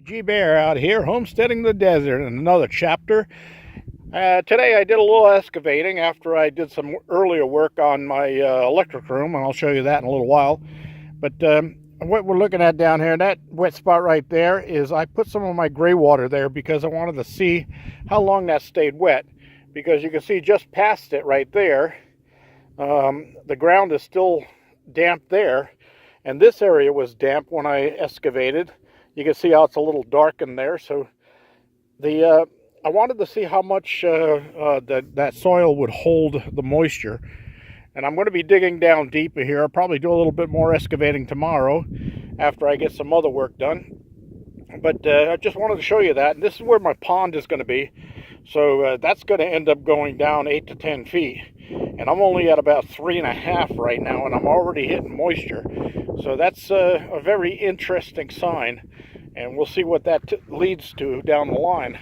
G Bear out here homesteading the desert in another chapter. Today I did a little excavating after I did some earlier work on my electric room, and I'll show you that in a little while. But what we're looking at down here, that wet spot right there, is I put some of my gray water there because I wanted to see how long that stayed wet. Because you can see just past it right there, the ground is still damp there, and this area was damp when I excavated. You can see how it's a little dark in there. So I wanted to see how much that soil would hold the moisture. And I'm going to be digging down deeper here. I'll probably do a little bit more excavating tomorrow after I get some other work done. But I just wanted to show you that. And this is where my pond is going to be. So that's going to end up going down 8 to 10 feet. And I'm only at about 3.5 right now, and I'm already hitting moisture. So that's a very interesting sign. And we'll see what that leads to down the line.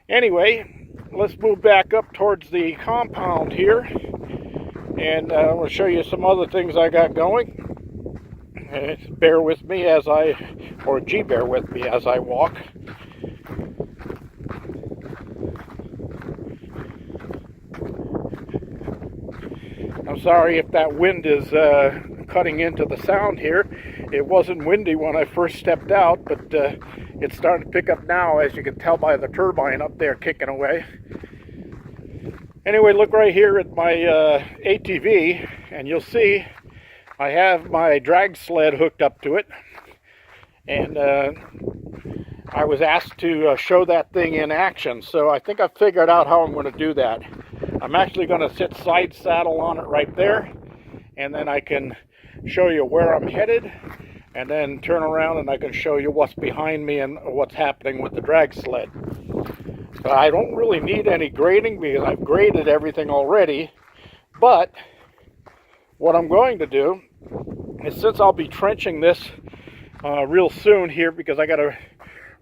Anyway, let's move back up towards the compound here. And I'll show you some other things I got going. Bear with me as bear with me as I walk. I'm sorry if that wind is cutting into the sound here. It wasn't windy when I first stepped out, but it's starting to pick up now, as you can tell by the turbine up there kicking away. Anyway, look right here at my ATV, and you'll see I have my drag sled hooked up to it. And I was asked to show that thing in action, so I think I've figured out how I'm going to do that. I'm actually going to sit side saddle on it right there, and then I can show you where I'm headed, and then turn around and I can show you what's behind me and what's happening with the drag sled. But I don't really need any grading because I've graded everything already. But what I'm going to do is, since I'll be trenching this real soon here, because I got to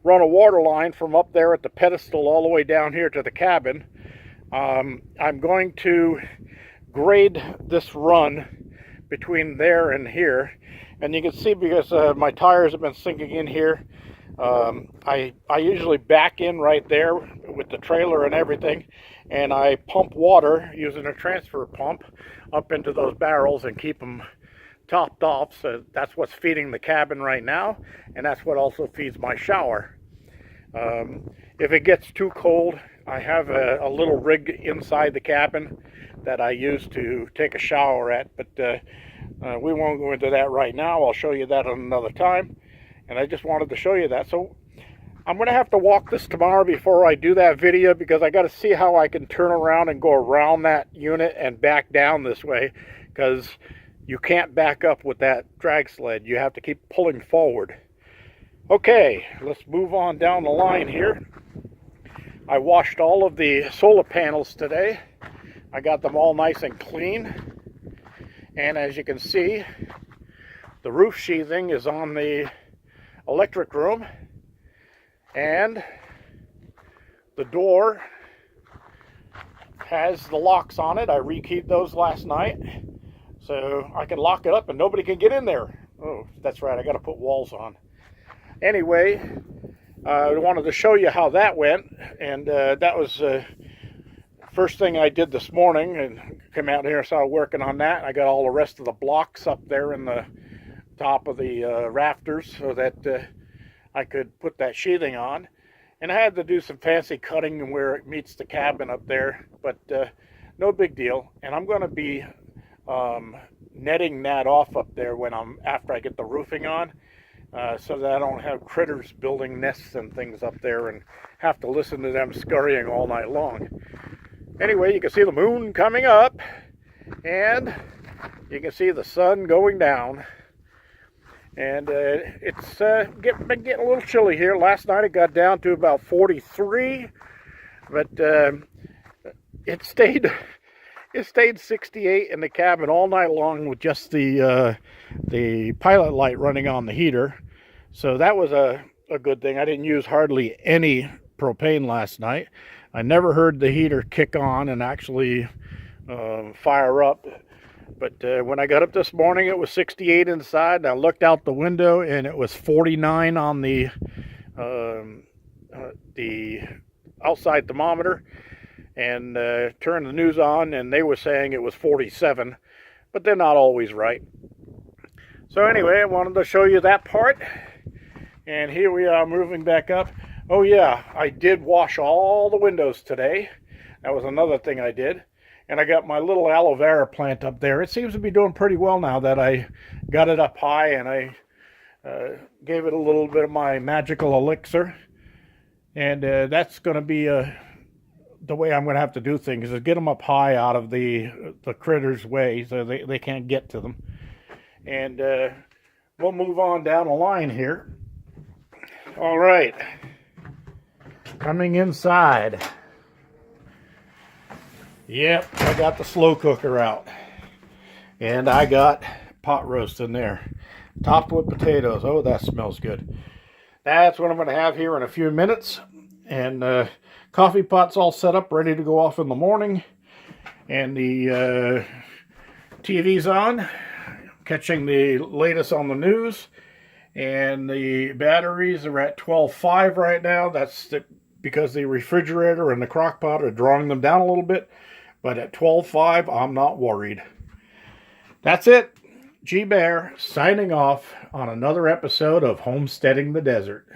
run a water line from up there at the pedestal all the way down here to the cabin, I'm going to grade this run between there and here. And you can see, because my tires have been sinking in here, I usually back in right there with the trailer and everything, and I pump water using a transfer pump up into those barrels and keep them topped off. So that's what's feeding the cabin right now, and that's what also feeds my shower. If it gets too cold, I have a little rig inside the cabin that I use to take a shower at, but we won't go into that right now. I'll show you that at another time. And I just wanted to show you that. So I'm going to have to walk this tomorrow before I do that video, because I got to see how I can turn around and go around that unit and back down this way, because you can't back up with that drag sled. You have to keep pulling forward. Okay, let's move on down the line here. I washed all of the solar panels today. I got them all nice and clean. And as you can see, the roof sheathing is on the electric room, and the door has the locks on it. I rekeyed those last night, so I can lock it up and nobody can get in there. Oh, that's right, I got to put walls on. Anyway, I wanted to show you how that went, and that was first thing I did this morning, and came out here and started working on that. I got all the rest of the blocks up there in the top of the rafters so that I could put that sheathing on. And I had to do some fancy cutting where it meets the cabin up there, but no big deal. And I'm going to be netting that off up there after I get the roofing on, so that I don't have critters building nests and things up there and have to listen to them scurrying all night long. Anyway, you can see the moon coming up, and you can see the sun going down. And it's been getting a little chilly here. Last night it got down to about 43, but it stayed 68 in the cabin all night long with just the pilot light running on the heater. So that was a good thing. I didn't use hardly any propane last night. I never heard the heater kick on and actually fire up. But when I got up this morning, it was 68 inside, and I looked out the window, and it was 49 on the the outside thermometer and turned the news on, and they were saying it was 47, but they're not always right. So anyway, I wanted to show you that part, and here we are moving back up. Oh yeah, I did wash all the windows today. That was another thing I did. And I got my little aloe vera plant up there. It seems to be doing pretty well now that I got it up high, and I gave it a little bit of my magical elixir. And that's going to be the way I'm going to have to do things, is get them up high out of the critters' way so they can't get to them. And we'll move on down the line here. All right. Coming inside. Yep, I got the slow cooker out. And I got pot roast in there. Topped with potatoes. Oh, that smells good. That's what I'm going to have here in a few minutes. And coffee pot's all set up, ready to go off in the morning. And the TV's on, catching the latest on the news. And the batteries are at 12.5 right now. That's because the refrigerator and the crock pot are drawing them down a little bit. But at 12.5, I'm not worried. That's it. G Bear signing off on another episode of Homesteading the Desert.